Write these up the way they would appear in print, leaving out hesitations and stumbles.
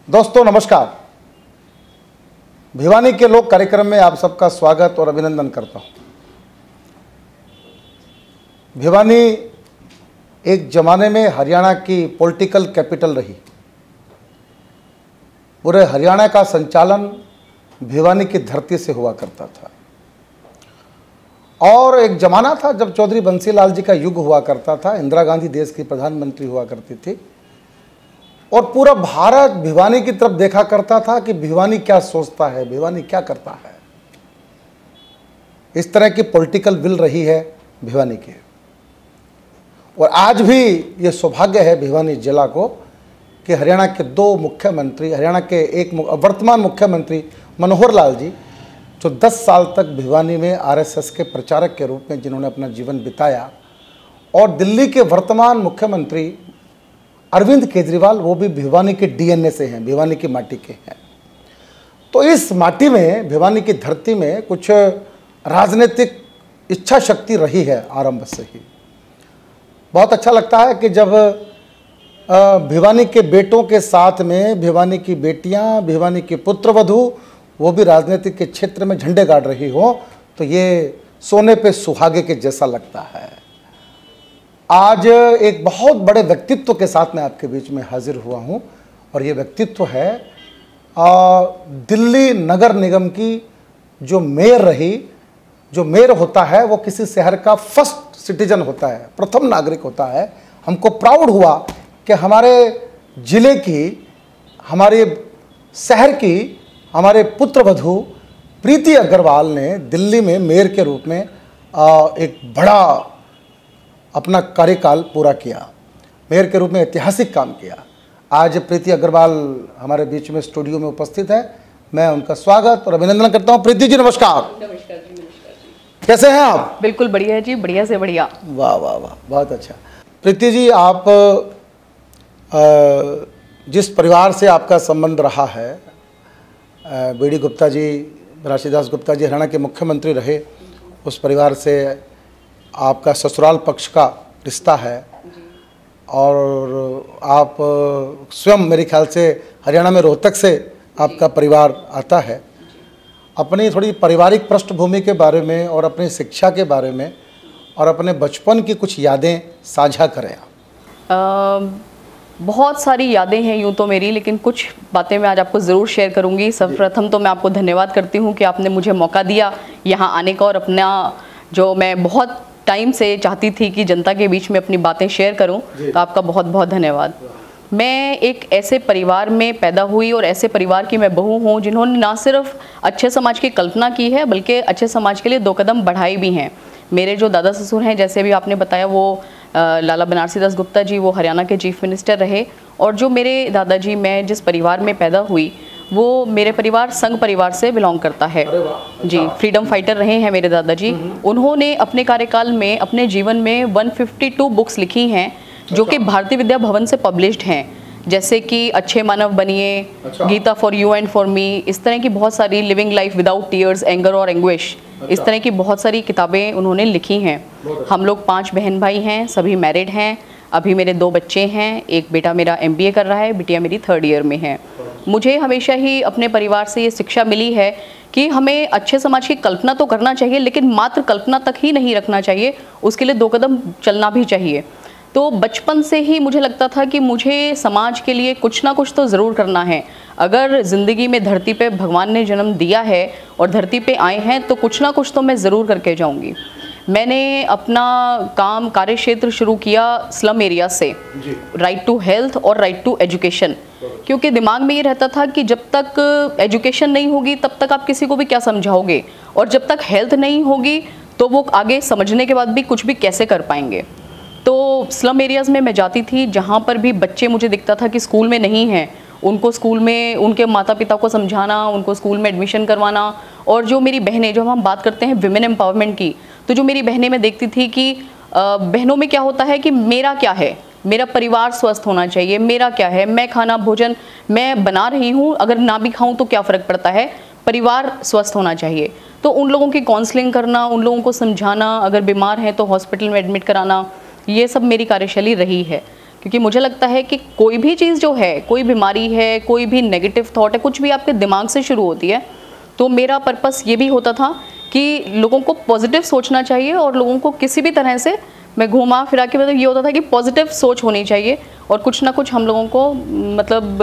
दोस्तों नमस्कार। भिवानी के लोग कार्यक्रम में आप सबका स्वागत और अभिनंदन करता हूं। भिवानी एक जमाने में हरियाणा की पॉलिटिकल कैपिटल रही। पूरे हरियाणा का संचालन भिवानी की धरती से हुआ करता था और एक जमाना था जब चौधरी बंसीलाल जी का युग हुआ करता था। इंदिरा गांधी देश की प्रधानमंत्री हुआ करती थी और पूरा भारत भिवानी की तरफ देखा करता था कि भिवानी क्या सोचता है, भिवानी क्या करता है। इस तरह की पॉलिटिकल विल रही है भिवानी की। और आज भी ये सौभाग्य है भिवानी जिला को कि हरियाणा के दो मुख्यमंत्री, हरियाणा के एक वर्तमान मुख्यमंत्री मनोहर लाल जी, जो 10 साल तक भिवानी में आरएसएस के प्रचारक के रूप में जिन्होंने अपना जीवन बिताया, और दिल्ली के वर्तमान मुख्यमंत्री अरविंद केजरीवाल, वो भी भिवानी के डीएनए से हैं, भिवानी की माटी के हैं। तो इस माटी में, भिवानी की धरती में कुछ राजनीतिक इच्छा शक्ति रही है आरंभ से ही। बहुत अच्छा लगता है कि जब भिवानी के बेटों के साथ में भिवानी की बेटियां, भिवानी की पुत्रवधू, वो भी राजनीतिक के क्षेत्र में झंडे गाड़ रही हो, तो ये सोने पे सुहागे के जैसा लगता है। आज एक बहुत बड़े व्यक्तित्व के साथ मैं आपके बीच में हाजिर हुआ हूं और ये व्यक्तित्व है दिल्ली नगर निगम की जो मेयर रही। जो मेयर होता है वो किसी शहर का फर्स्ट सिटीजन होता है, प्रथम नागरिक होता है। हमको प्राउड हुआ कि हमारे जिले की, हमारे शहर की, हमारे पुत्रवधू प्रीति अग्रवाल ने दिल्ली में मेयर के रूप में एक बड़ा अपना कार्यकाल पूरा किया, मेयर के रूप में ऐतिहासिक काम किया। आज प्रीति अग्रवाल हमारे बीच में स्टूडियो में उपस्थित है। मैं उनका स्वागत और अभिनंदन करता हूं। प्रीति जी नमस्कार। नमस्कार जी। नमस्कार जी। कैसे हैं आप? बिल्कुल बढ़िया है जी, बढ़िया से बढ़िया। वाह वाह वाह, बहुत अच्छा। प्रीति जी, आप जिस परिवार से आपका संबंध रहा है, बीडी गुप्ता जी, राशिदास गुप्ता जी हरियाणा के मुख्यमंत्री रहे, उस परिवार से आपका ससुराल पक्ष का रिश्ता है और आप स्वयं मेरे ख्याल से हरियाणा में रोहतक से आपका परिवार आता है। अपनी थोड़ी पारिवारिक पृष्ठभूमि के बारे में और अपनी शिक्षा के बारे में और अपने बचपन की कुछ यादें साझा करें आप। बहुत सारी यादें हैं यूँ तो मेरी, लेकिन कुछ बातें मैं आज आपको ज़रूर शेयर करूँगी। सर्वप्रथम तो मैं आपको धन्यवाद करती हूँ कि आपने मुझे मौका दिया यहाँ आने का और अपना, जो मैं बहुत टाइम से चाहती थी कि जनता के बीच में अपनी बातें शेयर करूं, तो आपका बहुत बहुत धन्यवाद। मैं एक ऐसे परिवार में पैदा हुई और ऐसे परिवार की मैं बहू हूं जिन्होंने ना सिर्फ अच्छे समाज की कल्पना की है बल्कि अच्छे समाज के लिए 2 कदम बढ़ाए भी हैं। मेरे जो दादा ससुर हैं, जैसे भी आपने बताया, वो लाला बनारसी दास गुप्ता जी, वो हरियाणा के चीफ मिनिस्टर रहे। और जो मेरे दादाजी, मैं जिस परिवार में पैदा हुई, वो मेरे परिवार संघ परिवार से बिलोंग करता है जी। फ्रीडम फाइटर रहे हैं मेरे दादाजी। उन्होंने अपने कार्यकाल में, अपने जीवन में 152 बुक्स लिखी हैं जो कि भारतीय विद्या भवन से पब्लिश्ड हैं, जैसे कि अच्छे मानव बनिए, Gita for you and for me, इस तरह की बहुत सारी, living life without tears, anger और एंग्विश, इस तरह की बहुत सारी किताबें उन्होंने लिखी हैं। हम लोग 5 बहन भाई हैं, सभी मैरिड हैं। अभी मेरे 2 बच्चे हैं, एक बेटा मेरा MBA कर रहा है, बिटिया मेरी 3rd ईयर में है। मुझे हमेशा ही अपने परिवार से ये शिक्षा मिली है कि हमें अच्छे समाज की कल्पना तो करना चाहिए, लेकिन मात्र कल्पना तक ही नहीं रखना चाहिए, उसके लिए 2 कदम चलना भी चाहिए। तो बचपन से ही मुझे लगता था कि मुझे समाज के लिए कुछ ना कुछ तो ज़रूर करना है। अगर ज़िंदगी में धरती पे भगवान ने जन्म दिया है और धरती पे आए हैं, तो कुछ ना कुछ तो मैं ज़रूर करके जाऊंगी। मैंने अपना काम, कार्य क्षेत्र शुरू किया स्लम एरिया से, राइट टू हेल्थ और राइट टू एजुकेशन, क्योंकि दिमाग में ये रहता था कि जब तक एजुकेशन नहीं होगी तब तक आप किसी को भी क्या समझाओगे, और जब तक हेल्थ नहीं होगी तो वो आगे समझने के बाद भी कुछ भी कैसे कर पाएंगे। तो स्लम एरियाज़ में मैं जाती थी, जहाँ पर भी बच्चे मुझे दिखता था कि स्कूल में नहीं हैं, उनको स्कूल में उनके माता पिता को समझाना, उनको स्कूल में एडमिशन करवाना। और जो मेरी बहनें, जो हम बात करते हैं विमेन एम्पावरमेंट की, तो जो मेरी बहनें, मैं देखती थी कि बहनों में क्या होता है कि मेरा क्या है, मेरा परिवार स्वस्थ होना चाहिए, मेरा क्या है, मैं खाना भोजन मैं बना रही हूँ, अगर ना भी खाऊँ तो क्या फ़र्क पड़ता है, परिवार स्वस्थ होना चाहिए। तो उन लोगों की काउंसलिंग करना, उन लोगों को समझाना, अगर बीमार हैं तो हॉस्पिटल में एडमिट कराना, ये सब मेरी कार्यशैली रही है। क्योंकि मुझे लगता है कि कोई भी चीज़ जो है, कोई बीमारी है, कोई भी नेगेटिव थॉट है, कुछ भी आपके दिमाग से शुरू होती है। तो मेरा पर्पस ये भी होता था कि लोगों को पॉजिटिव सोचना चाहिए और लोगों को किसी भी तरह से, मैं घुमा फिरा के मतलब ये होता था कि पॉजिटिव सोच होनी चाहिए और कुछ ना कुछ हम लोगों को मतलब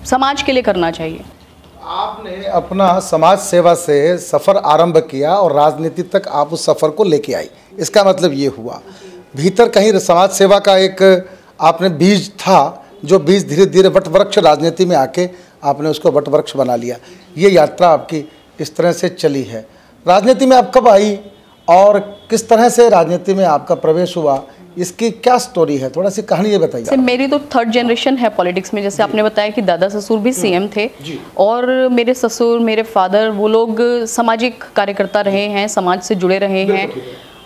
समाज के लिए करना चाहिए। आपने अपना समाज सेवा से सफ़र आरंभ किया और राजनीति तक आप उस सफ़र को लेके आई। इसका मतलब ये हुआ भीतर कहीं समाज सेवा का एक आपने बीज था, जो बीज धीरे धीरे वटवृक्ष राजनीति में आके आपने उसको वटवृक्ष बना लिया। ये यात्रा आपकी इस तरह से चली है। राजनीति में आप कब आई और किस तरह से राजनीति में आपका प्रवेश हुआ, इसकी क्या स्टोरी है, थोड़ा सी कहानी ये बताइए। मेरी तो थर्ड जनरेशन है पॉलिटिक्स में। जैसे आपने बताया कि दादा ससुर भी सीएम थे और मेरे ससुर, मेरे फादर, वो लोग सामाजिक कार्यकर्ता रहे हैं, समाज से जुड़े रहे हैं।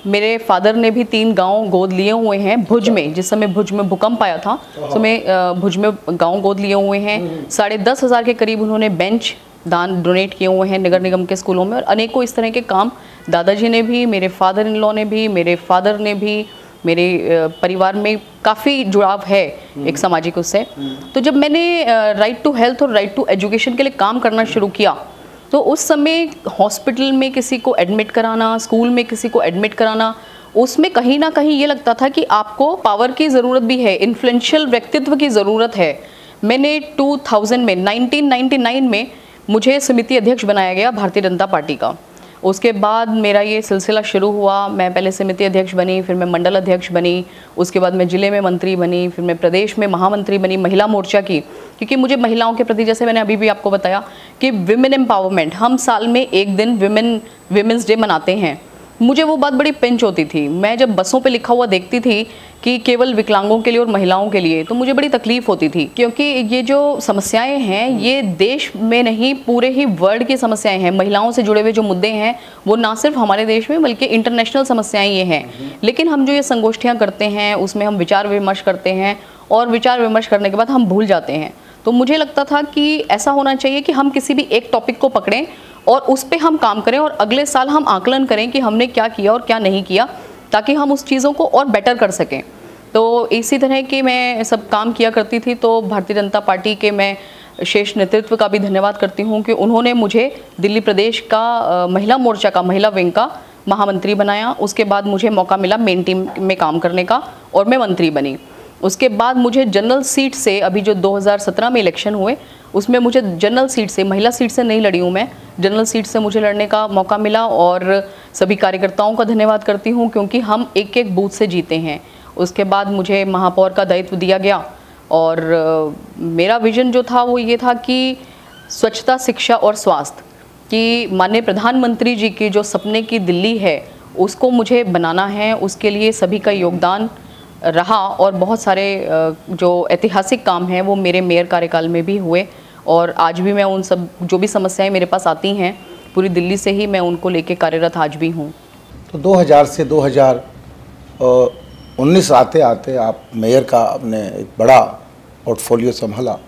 मेरे फादर ने भी 3 गांव गोद लिए हुए हैं भुज में। जिस समय भुज में भूकंप आया था तो मैं भुज में गांव गोद लिए हुए हैं। 10,500 के करीब उन्होंने बेंच दान डोनेट किए हुए हैं नगर निगम के स्कूलों में और अनेकों इस तरह के काम दादाजी ने भी, मेरे फादर इन लॉ ने भी, मेरे फादर ने भी, मेरे परिवार में काफ़ी जुड़ाव है एक सामाजिक उससे। तो जब मैंने राइट टू हेल्थ और राइट टू एजुकेशन के लिए काम करना शुरू किया तो उस समय हॉस्पिटल में किसी को एडमिट कराना, स्कूल में किसी को एडमिट कराना, उसमें कहीं ना कहीं ये लगता था कि आपको पावर की ज़रूरत भी है, इन्फ्लुएंशियल व्यक्तित्व की ज़रूरत है। मैंने 2000 में 1999 में मुझे समिति अध्यक्ष बनाया गया भारतीय जनता पार्टी का। उसके बाद मेरा ये सिलसिला शुरू हुआ। मैं पहले समिति अध्यक्ष बनी, फिर मैं मंडल अध्यक्ष बनी, उसके बाद मैं जिले में मंत्री बनी, फिर मैं प्रदेश में महामंत्री बनी महिला मोर्चा की। क्योंकि मुझे महिलाओं के प्रति, जैसे मैंने अभी भी आपको बताया कि विमेन एम्पावरमेंट, हम साल में एक दिन विमेंस डे मनाते हैं। मुझे वो बात बड़ी पिंच होती थी। मैं जब बसों पे लिखा हुआ देखती थी कि केवल विकलांगों के लिए और महिलाओं के लिए, तो मुझे बड़ी तकलीफ होती थी। क्योंकि ये जो समस्याएं हैं ये देश में नहीं पूरे ही वर्ल्ड की समस्याएं हैं। महिलाओं से जुड़े हुए जो मुद्दे हैं वो ना सिर्फ हमारे देश में बल्कि इंटरनेशनल समस्याएं ये हैं। लेकिन हम जो ये संगोष्ठियाँ करते हैं उसमें हम विचार विमर्श करते हैं और विचार विमर्श करने के बाद हम भूल जाते हैं। तो मुझे लगता था कि ऐसा होना चाहिए कि हम किसी भी एक टॉपिक को पकड़ें और उस पर हम काम करें और अगले साल हम आकलन करें कि हमने क्या किया और क्या नहीं किया, ताकि हम उस चीज़ों को और बेटर कर सकें। तो इसी तरह के मैं सब काम किया करती थी। तो भारतीय जनता पार्टी के मैं शेष नेतृत्व का भी धन्यवाद करती हूँ कि उन्होंने मुझे दिल्ली प्रदेश का महिला मोर्चा का, महिला विंग का महामंत्री बनाया। उसके बाद मुझे मौका मिला मेन टीम में काम करने का और मैं मंत्री बनी। उसके बाद मुझे जनरल सीट से, अभी जो 2017 में इलेक्शन हुए उसमें मुझे जनरल सीट से, महिला सीट से नहीं लड़ी हूँ मैं, जनरल सीट से मुझे लड़ने का मौका मिला। और सभी कार्यकर्ताओं का धन्यवाद करती हूँ क्योंकि हम एक एक बूथ से जीते हैं। उसके बाद मुझे महापौर का दायित्व दिया गया और मेरा विजन जो था वो ये था कि स्वच्छता, शिक्षा और स्वास्थ्य की माननीय प्रधानमंत्री जी की जो सपने की दिल्ली है उसको मुझे बनाना है। उसके लिए सभी का योगदान रहा और बहुत सारे जो ऐतिहासिक काम हैं वो मेरे मेयर कार्यकाल में भी हुए और आज भी मैं उन सब जो भी समस्याएं मेरे पास आती हैं पूरी दिल्ली से ही मैं उनको लेके कार्यरत आज भी हूँ। तो 2000 से 2019 आते आते आप मेयर का आपने एक बड़ा पोर्टफोलियो संभाला।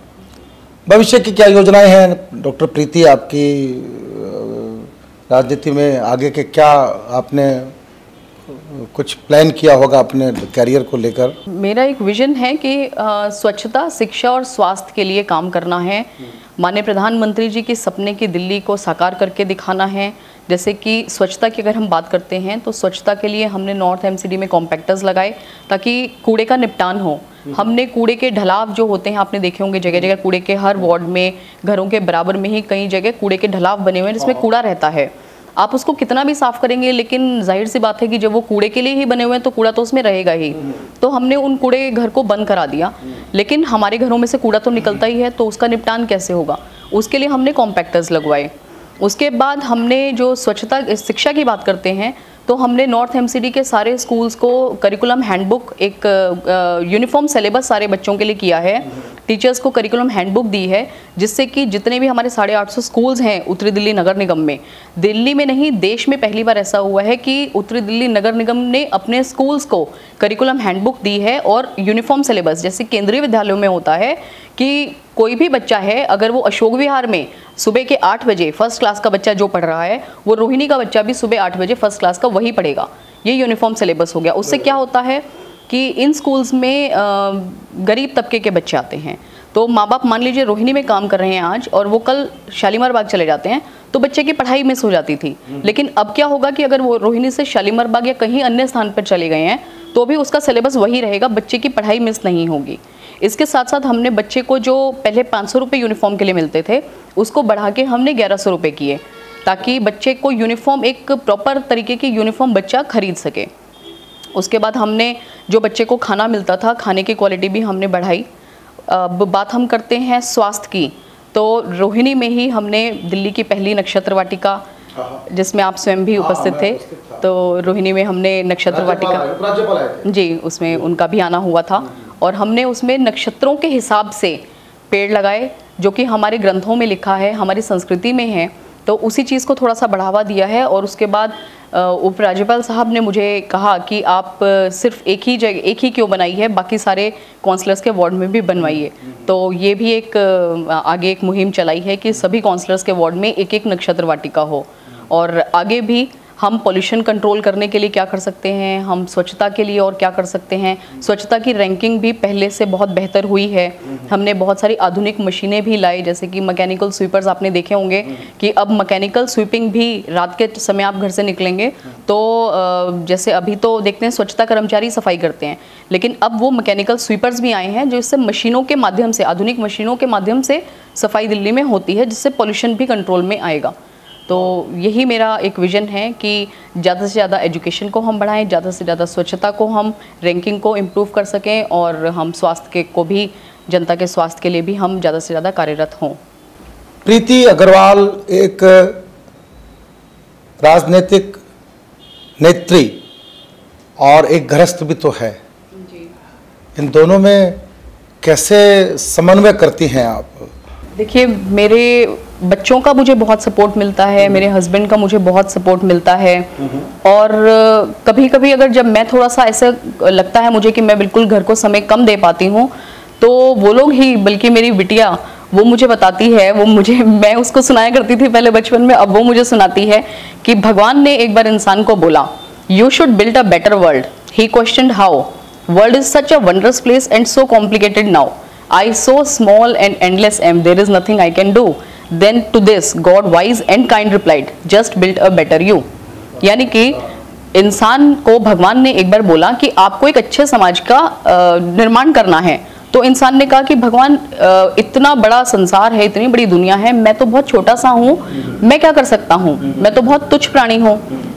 भविष्य की क्या योजनाएं हैं डॉक्टर प्रीति आपकी राजनीति में? आगे के क्या आपने कुछ प्लान किया होगा अपने करियर को लेकर? मेरा एक विजन है कि स्वच्छता, शिक्षा और स्वास्थ्य के लिए काम करना है। माननीय प्रधानमंत्री जी के सपने की दिल्ली को साकार करके दिखाना है। जैसे कि स्वच्छता की अगर हम बात करते हैं तो स्वच्छता के लिए हमने नॉर्थ एमसीडी में कॉम्पैक्टर्स लगाए ताकि कूड़े का निपटान हो। हमने कूड़े के ढलाव जो होते हैं, आपने देखे होंगे जगह जगह कूड़े के, हर वार्ड में घरों के बराबर में ही कई जगह कूड़े के ढलाव बने हुए हैं जिसमें कूड़ा रहता है। आप उसको कितना भी साफ करेंगे लेकिन जाहिर सी बात है कि जब वो कूड़े के लिए ही बने हुए हैं तो कूड़ा तो उसमें रहेगा ही। तो हमने उन कूड़े घर को बंद करा दिया, लेकिन हमारे घरों में से कूड़ा तो निकलता ही है, तो उसका निपटान कैसे होगा, उसके लिए हमने कॉम्पैक्टर्स लगवाए। उसके बाद हमने जो स्वच्छता शिक्षा की बात करते हैं तो हमने नॉर्थ एमसीडी के सारे स्कूल्स को करिकुलम हैंडबुक, एक यूनिफॉर्म सिलेबस सारे बच्चों के लिए किया है। टीचर्स को करिकुलम हैंडबुक दी है जिससे कि जितने भी हमारे 850 स्कूल्स हैं उत्तरी दिल्ली नगर निगम में, दिल्ली में नहीं देश में पहली बार ऐसा हुआ है कि उत्तरी दिल्ली नगर निगम ने अपने स्कूल्स को करिकुलम हैंडबुक दी है और यूनिफॉर्म सिलेबस, जैसे केंद्रीय विद्यालयों में होता है कि कोई भी बच्चा है अगर वो अशोक विहार में सुबह के 8 बजे फर्स्ट क्लास का बच्चा जो पढ़ रहा है वो रोहिणी का बच्चा भी सुबह 8 बजे फर्स्ट क्लास का वही पढ़ेगा। ये यूनिफॉर्म सिलेबस हो गया। उससे क्या होता है कि इन स्कूल्स में गरीब तबके के बच्चे आते हैं। तो माँ बाप मान लीजिए रोहिणी में काम कर रहे हैं आज और वो कल शालीमार बाग चले जाते हैं, तो बच्चे की पढ़ाई मिस हो जाती थी। लेकिन अब क्या होगा कि अगर वो रोहिणी से शालीमार बाग या कहीं अन्य स्थान पर चले गए हैं तो भी उसका सिलेबस वही रहेगा, बच्चे की पढ़ाई मिस नहीं होगी। इसके साथ साथ हमने बच्चे को जो पहले 500 रुपये यूनिफॉर्म के लिए मिलते थे उसको बढ़ा के हमने 1100 रुपये किए, ताकि बच्चे को यूनिफॉर्म, एक प्रॉपर तरीके की यूनिफॉर्म बच्चा खरीद सके। उसके बाद हमने जो बच्चे को खाना मिलता था, खाने की क्वालिटी भी हमने बढ़ाई। अब बात हम करते हैं स्वास्थ्य की, तो रोहिणी में ही हमने दिल्ली की पहली नक्षत्र वाटिका, जिसमें आप स्वयं भी उपस्थित थे, तो रोहिणी में हमने नक्षत्र वाटिका जी, उसमें उनका भी आना हुआ था और हमने उसमें नक्षत्रों के हिसाब से पेड़ लगाए, जो कि हमारे ग्रंथों में लिखा है, हमारी संस्कृति में है। तो उसी चीज़ को थोड़ा सा बढ़ावा दिया है। और उसके बाद उपराज्यपाल साहब ने मुझे कहा कि आप सिर्फ एक ही क्यों बनाई है, बाकी सारे काउंसलर्स के वार्ड में भी बनवाइए। तो ये भी एक आगे एक मुहिम चलाई है कि सभी काउंसलर्स के वार्ड में एक नक्षत्र वाटिका हो। और आगे भी हम पॉल्यूशन कंट्रोल करने के लिए क्या कर सकते हैं, हम स्वच्छता के लिए और क्या कर सकते हैं। स्वच्छता की रैंकिंग भी पहले से बहुत बेहतर हुई है। हमने बहुत सारी आधुनिक मशीनें भी लाई, जैसे कि मैकेनिकल स्वीपर्स आपने देखे होंगे कि अब मैकेनिकल स्वीपिंग भी रात के समय आप घर से निकलेंगे तो जैसे अभी तो देखते हैं स्वच्छता कर्मचारी सफाई करते हैं, लेकिन अब वो मैकेनिकल स्वीपर्स भी आए हैं जो इससे मशीनों के माध्यम से, आधुनिक मशीनों के माध्यम से सफाई दिल्ली में होती है, जिससे पॉल्यूशन भी कंट्रोल में आएगा। तो यही मेरा एक विज़न है कि ज़्यादा से ज़्यादा एजुकेशन को हम बढ़ाएं, ज़्यादा से ज़्यादा स्वच्छता को हम रैंकिंग को इम्प्रूव कर सकें और हम स्वास्थ्य के को भी, जनता के स्वास्थ्य के लिए भी हम ज़्यादा से ज़्यादा कार्यरत हों। प्रीति अग्रवाल एक राजनीतिक नेत्री और एक गृहस्थ भी तो है जी। इन दोनों में कैसे समन्वय करती हैं आप? देखिए, मेरे बच्चों का मुझे बहुत सपोर्ट मिलता है, मेरे हस्बैंड का मुझे बहुत सपोर्ट मिलता है। और कभी कभी अगर जब मैं थोड़ा सा ऐसे लगता है मुझे कि मैं बिल्कुल घर को समय कम दे पाती हूँ, तो वो लोग ही, बल्कि मेरी बिटिया, वो मुझे बताती है, मैं उसको सुनाया करती थी पहले बचपन में, अब वो मुझे सुनाती है कि भगवान ने एक बार इंसान को बोला, you should build a better world. He questioned how, world is such a wondrous place and so complicated now, I so small and endless am, there is nothing I can do. Then to this God wise and kind replied, just build a better you. यानी कि इंसान को भगवान ने एक बार बोला कि आपको एक अच्छे समाज का निर्माण करना है। तो इंसान ने कहा कि भगवान, इतना बड़ा संसार है, इतनी बड़ी दुनिया है, मैं तो बहुत छोटा सा हूँ, मैं क्या कर सकता हूँ, मैं तो बहुत तुच्छ प्राणी हूँ।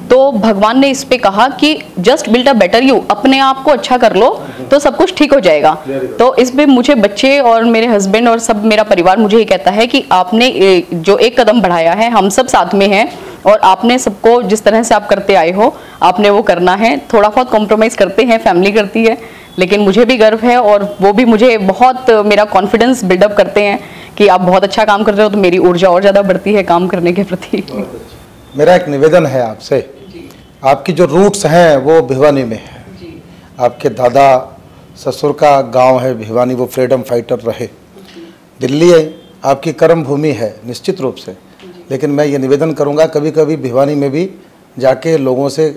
तो भगवान ने इस पे कहा कि just build a better you, अपने आप को अच्छा कर लो तो सब कुछ ठीक हो जाएगा। तो इस पे मुझे बच्चे और मेरे हस्बैंड और सब मेरा परिवार मुझे ये कहता है कि आपने जो एक कदम बढ़ाया है, हम सब साथ में हैं और आपने सबको जिस तरह से आप करते आए हो, आपने वो करना है। थोड़ा बहुत कॉम्प्रोमाइज़ करते हैं, फैमिली करती है, लेकिन मुझे भी गर्व है और वो भी मुझे बहुत मेरा कॉन्फिडेंस बिल्डअप करते हैं कि आप बहुत अच्छा काम कर रहे हो, तो मेरी ऊर्जा और ज़्यादा बढ़ती है काम करने के प्रति। मेरा एक निवेदन है आपसे, आपकी जो रूट्स हैं वो भिवानी में है, आपके दादा ससुर का गांव है भिवानी, वो फ्रीडम फाइटर रहे। दिल्ली आपकी कर्म भूमि है निश्चित रूप से, लेकिन मैं ये निवेदन करूंगा कभी कभी भिवानी में भी जाके लोगों से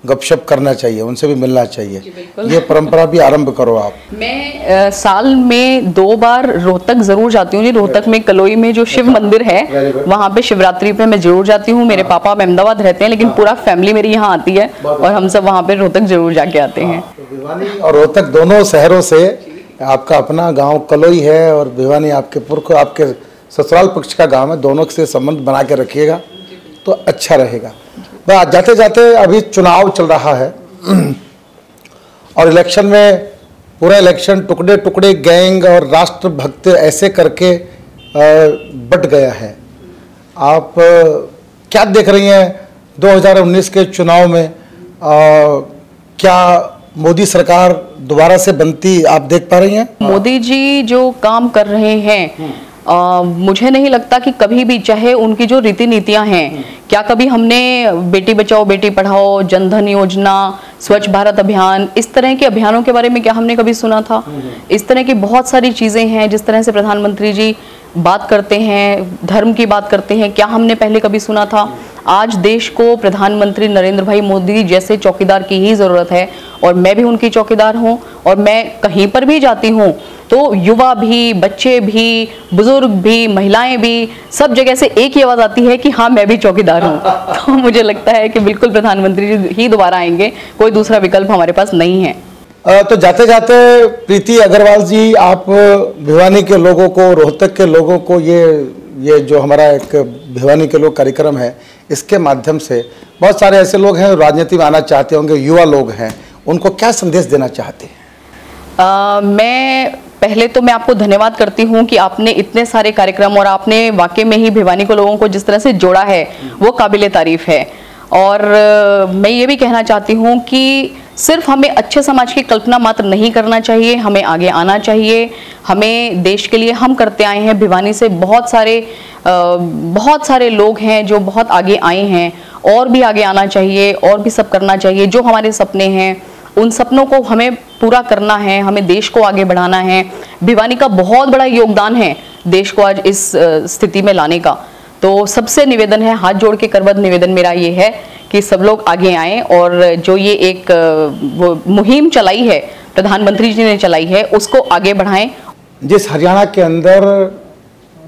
गपशप करना चाहिए, उनसे भी मिलना चाहिए। ये परंपरा भी आरंभ करो आप। मैं साल में 2 बार रोहतक जरूर जाती हूँ जी। रोहतक में कलोई में जो शिव मंदिर है, वहाँ पे शिवरात्रि पे मैं जरूर जाती हूँ। मेरे पापा अहमदाबाद रहते हैं, लेकिन पूरा फैमिली मेरी यहाँ आती है और हम सब वहाँ पे रोहतक जरूर जाके आते हैं। भिवानी और रोहतक दोनों शहरों से आपका अपना गाँव कलोई है और भिवानी आपके पुरख, आपके ससुराल पक्ष का गाँव है, दोनों से संबंध बना के रखिएगा तो अच्छा रहेगा। जाते जाते अभी चुनाव चल रहा है और इलेक्शन में पूरा इलेक्शन टुकड़े टुकड़े गैंग और राष्ट्रभक्त ऐसे करके बट गया है। आप क्या देख रही हैं 2019 के चुनाव में? क्या मोदी सरकार दोबारा से बनती आप देख पा रही हैं? मोदी जी जो काम कर रहे हैं, मुझे नहीं लगता कि कभी भी, चाहे उनकी जो रीति नीतियां हैं, क्या कभी हमने बेटी बचाओ बेटी पढ़ाओ, जनधन योजना, स्वच्छ भारत अभियान, इस तरह के अभियानों के बारे में क्या हमने कभी सुना था? इस तरह की बहुत सारी चीज़ें हैं, जिस तरह से प्रधानमंत्री जी बात करते हैं, धर्म की बात करते हैं, क्या हमने पहले कभी सुना था? आज देश को प्रधानमंत्री नरेंद्र भाई मोदी जैसे चौकीदार की ही ज़रूरत है और मैं भी उनकी चौकीदार हूं। और मैं कहीं पर भी जाती हूं तो युवा भी, बच्चे भी, बुजुर्ग भी, महिलाएं भी, सब जगह से एक ही आवाज़ आती है कि हाँ मैं भी चौकीदार हूं। तो मुझे लगता है कि बिल्कुल प्रधानमंत्री जी ही दोबारा आएंगे, कोई दूसरा विकल्प हमारे पास नहीं है। तो जाते जाते प्रीति अग्रवाल जी, आप भिवानी के लोगों को, रोहतक के लोगों को ये जो हमारा एक भिवानी के लोग कार्यक्रम है, इसके माध्यम से बहुत सारे ऐसे लोग हैं राजनीति में आना चाहते होंगे, युवा लोग हैं, उनको क्या संदेश देना चाहते हैं? मैं पहले तो मैं आपको धन्यवाद करती हूँ कि आपने इतने सारे कार्यक्रम और आपने वाकई में ही भिवानी के लोगों को जिस तरह से जोड़ा है वो काबिले तारीफ है। और मैं ये भी कहना चाहती हूँ कि सिर्फ हमें अच्छे समाज की कल्पना मात्र नहीं करना चाहिए, हमें आगे आना चाहिए। हमें देश के लिए हम करते आए हैं, भिवानी से बहुत सारे लोग हैं जो बहुत आगे आए हैं, और भी आगे आना चाहिए और भी सब करना चाहिए। जो हमारे सपने हैं उन सपनों को हमें पूरा करना है, हमें देश को आगे बढ़ाना है। भिवानी का बहुत बड़ा योगदान है देश को आज इस स्थिति में लाने का। तो सबसे निवेदन है, हाथ जोड़ के करबद्ध निवेदन मेरा ये है कि सब लोग आगे आएं और जो ये एक वो मुहिम चलाई है, प्रधानमंत्री जी ने चलाई है, उसको आगे बढ़ाएं। जिस हरियाणा के अंदर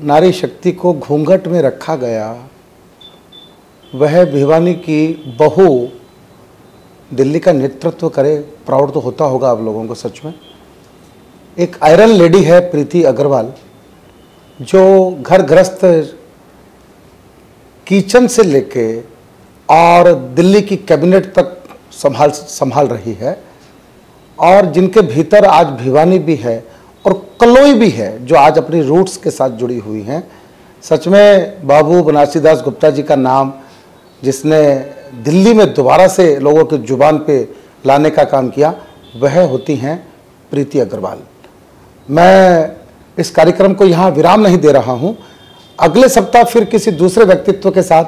नारी शक्ति को घूंघट में रखा गया, वह भिवानी की बहू दिल्ली का नेतृत्व करे, प्राउड तो होता होगा आप लोगों को सच में। एक आयरन लेडी है प्रीति अग्रवाल, जो घर गृहस्थ किचन से लेके और दिल्ली की कैबिनेट तक संभाल रही है, और जिनके भीतर आज भिवानी भी है और कलोई भी है, जो आज अपनी रूट्स के साथ जुड़ी हुई हैं। सच में बाबू बनारसीदास गुप्ता जी का नाम, जिसने दिल्ली में दोबारा से लोगों की जुबान पे लाने का काम किया, वह होती हैं प्रीति अग्रवाल। मैं इस कार्यक्रम को यहाँ विराम नहीं दे रहा हूँ। अगले सप्ताह फिर किसी दूसरे व्यक्तित्व के साथ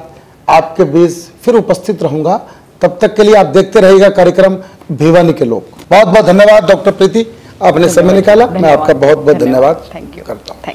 आपके बीच फिर उपस्थित रहूँगा। तब तक के लिए आप देखते रहिएगा कार्यक्रम भिवानी के लोग। बहुत बहुत धन्यवाद डॉक्टर प्रीति, आपने समय निकाला। मैं आपका बहुत बहुत धन्यवाद करता हूँ।